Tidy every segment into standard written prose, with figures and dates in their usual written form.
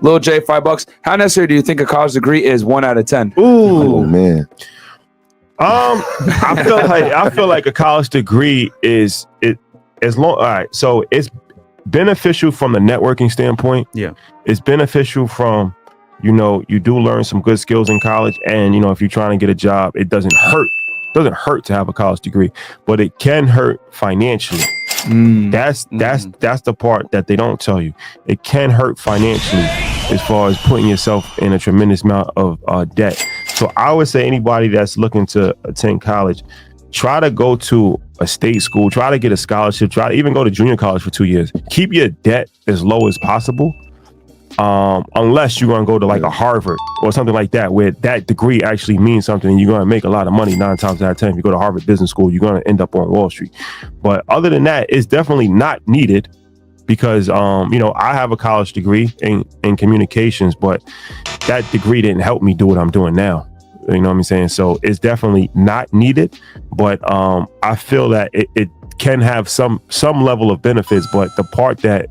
Lil J, $5. How necessary do you think a college degree is? 1 out of 10. Ooh, Oh man. I feel like a college degree is as long. All right, so it's beneficial from the networking standpoint. Yeah, it's beneficial from, you do learn some good skills in college, and if you're trying to get a job, it doesn't hurt. It doesn't hurt to have a college degree, but it can hurt financially. That's the part that they don't tell you. It can hurt financially as far as putting yourself in a tremendous amount of debt. So I would say anybody that's looking to attend college, try to go to a state school, try to get a scholarship, try to even go to junior college for 2 years. Keep your debt as low as possible. Unless you're going to go to like a Harvard or something like that, where that degree actually means something and you're going to make a lot of money 9 times out of 10. If you go to Harvard Business School, you're going to end up on Wall Street. But other than that, it's definitely not needed because, I have a college degree in communications, but that degree didn't help me do what I'm doing now. You know what I'm saying? So it's definitely not needed, but I feel that it can have some level of benefits, but the part that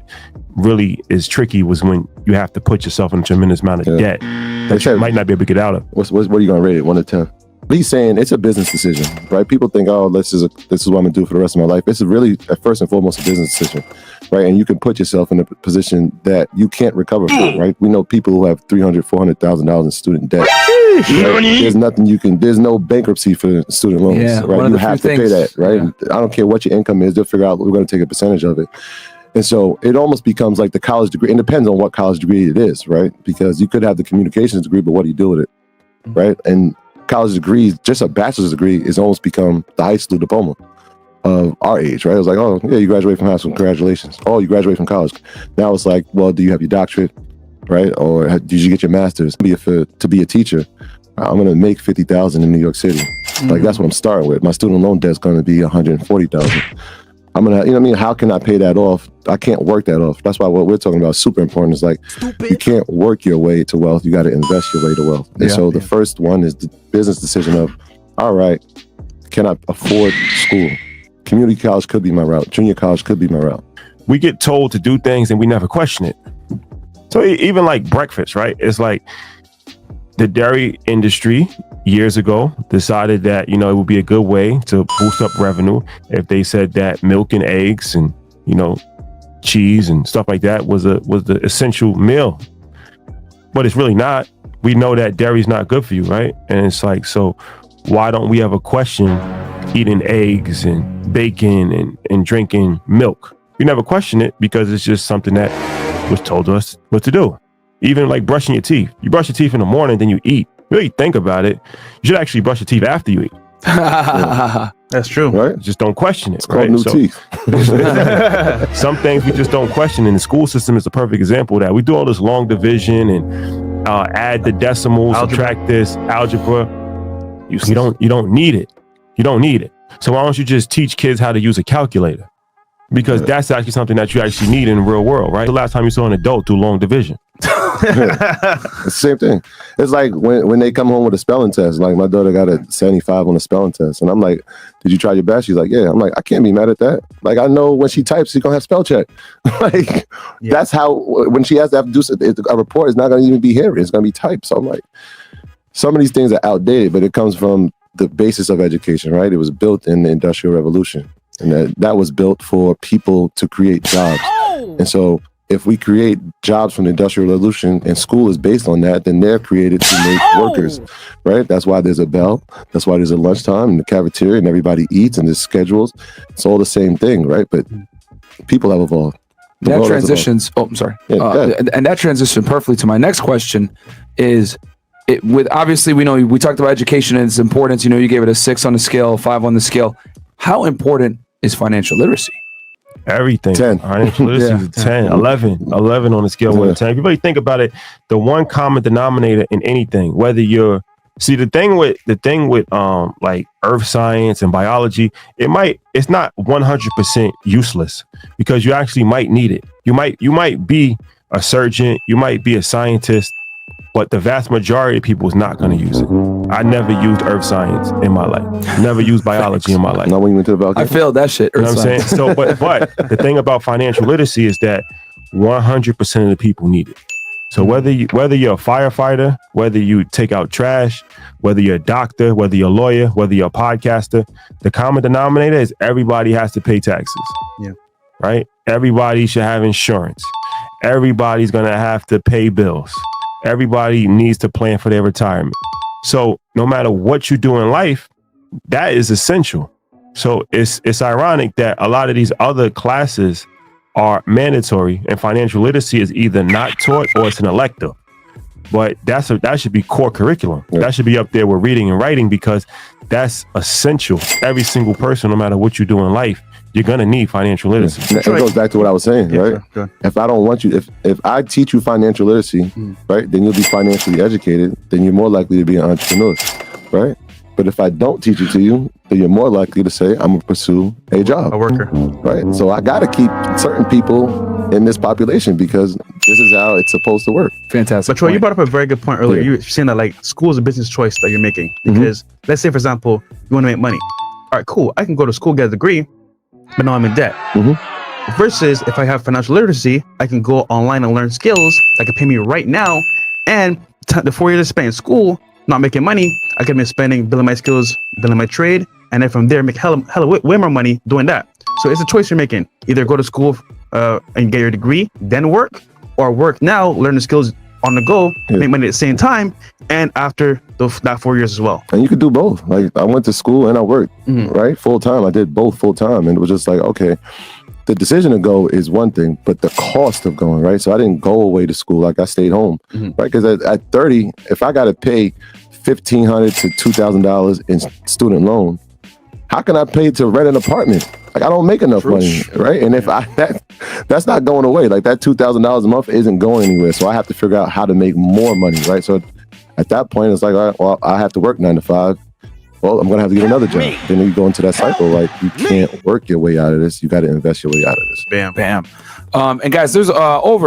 really is tricky was when you have to put yourself in a tremendous amount of debt that you might not be able to get out of. What are you going to rate it? 1 to 10? He's saying it's a business decision, right? People think, oh, this is what I'm going to do for the rest of my life. This is really, first and foremost, a business decision, right? And you can put yourself in a position that you can't recover from, right? We know people who have $300,000, $400,000 in student debt. Right? There's nothing there's no bankruptcy for student loans, right? You have to pay that, right? Yeah. I don't care what your income is, they'll figure out we're going to take a percentage of it. And so it almost becomes like the college degree. It depends on what college degree it is, right? Because you could have the communications degree, but what do you do with it, right? And college degrees, just a bachelor's degree, is almost become the high school diploma of our age, right? It was like, oh, yeah, you graduate from high school, congratulations. Oh, you graduate from college. Now it's like, well, do you have your doctorate, right? Or did you get your master's? To be a teacher, I'm going to make $50,000 in New York City. Like, that's what I'm starting with. My student loan debt's going to be $140,000. I'm gonna, how can I pay that off? I can't work that off. That's why what we're talking about is super important. It's like, you can't work your way to wealth. You got to invest your way to wealth. And so the first one is the business decision of, all right, can I afford school? Community college could be my route. Junior college could be my route. We get told to do things and we never question it. So even like breakfast, right? It's like the dairy industry years ago decided that, it would be a good way to boost up revenue if they said that milk and eggs and, cheese and stuff like that was the essential meal. But it's really not. We know that dairy is not good for you, right? And it's like, so why don't we ever question eating eggs and bacon and drinking milk? We never question it because it's just something that was told us what to do. Even like brushing your teeth. You brush your teeth in the morning, then you eat. Really think about it. You should actually brush your teeth after you eat. That's true. Right? Just don't question it. It's called new teeth. Some things we just don't question, and the school system is a perfect example of that. We do all this long division and add the decimals, subtract this, algebra. You don't need it. You don't need it. So why don't you just teach kids how to use a calculator? Because that's actually something that you actually need in the real world, right? The last time you saw an adult do long division. It's the same thing. It's like when they come home with a spelling test. Like my daughter got a 75 on a spelling test, and I'm like, "Did you try your best?" She's like, "Yeah." I'm like, "I can't be mad at that. Like I know when she types, she's gonna have spell check. That's how when she has to have to do a report, it's not gonna even be handwritten. It's gonna be typed." So I'm like, some of these things are outdated, but it comes from the basis of education, right? It was built in the Industrial Revolution, and that was built for people to create jobs, and so. If we create jobs from the Industrial Revolution and school is based on that, then they're created to make workers, right? That's why there's a bell. That's why there's a lunchtime in the cafeteria and everybody eats and there's schedules. It's all the same thing, right? But people have evolved. That transitions. Oh, I'm sorry. And that transitions perfectly to my next question is, obviously we know we talked about education and its importance. You gave it a 6 on the scale, 5 on the scale. How important is financial literacy? Everything. 10. Financial literacy is 10, 11 on the scale of 1 to 10. If you really think about it, the one common denominator in anything, whether you're the thing with like earth science and biology, it's not 100% useless because you actually might need it. You might be a surgeon, you might be a scientist, but the vast majority of people is not going to use it. I never used earth science in my life. Never used biology in my life. Not when you went to the Balcony. I failed that shit. You know what I'm saying? So, but the thing about financial literacy is that 100% of the people need it. So whether you're a firefighter, whether you take out trash, whether you're a doctor, whether you're a lawyer, whether you're a podcaster, the common denominator is everybody has to pay taxes. Yeah. Right? Everybody should have insurance. Everybody's going to have to pay bills. Everybody needs to plan for their retirement. So no matter what you do in life, that is essential. So it's ironic that a lot of these other classes are mandatory and financial literacy is either not taught or it's an elective. But that should be core curriculum. Yeah. That should be up there with reading and writing because that's essential. Every single person, no matter what you do in life, you're going to need financial literacy. It goes back to what I was saying, right? Sure. If I don't want you, if I teach you financial literacy, right, then you'll be financially educated, then you're more likely to be an entrepreneur, right? But if I don't teach it to you, then you're more likely to say, I'm going to pursue a job. A worker. Right? So I got to keep certain people in this population because this is how it's supposed to work. Fantastic. But Troy, you brought up a very good point earlier. You're saying that like school is a business choice that you're making because let's say, for example, you want to make money. All right, cool. I can go to school, get a degree, but now I'm in debt. Versus if I have financial literacy, I can go online and learn skills that can pay me right now. And the 4 years I spent in school, not making money, I could be spending, building my skills, building my trade, and then from there make hella way more money doing that. So it's a choice you're making. Either go to school and get your degree, then work, or work now, learn the skills on the go, make money at the same time, and after that 4 years as well. And you could do both. Like I went to school and I worked, right? Full time. I did both full time. And it was just like, okay, the decision to go is one thing, but the cost of going, right? So I didn't go away to school. Like I stayed home, right? Because at 30, if I got to pay $1,500 to $2,000 in student loan, how can I pay to rent an apartment? Like I don't make enough money, right? And if that's not going away, like that $2,000 a month isn't going anywhere. So I have to figure out how to make more money, right? So at that point, it's like, all right, well, I have to work 9 to 5. Well, I'm gonna have to get another job. Then you go into that cycle. Like you can't work your way out of this. You got to invest your way out of this. Bam. And guys, there's over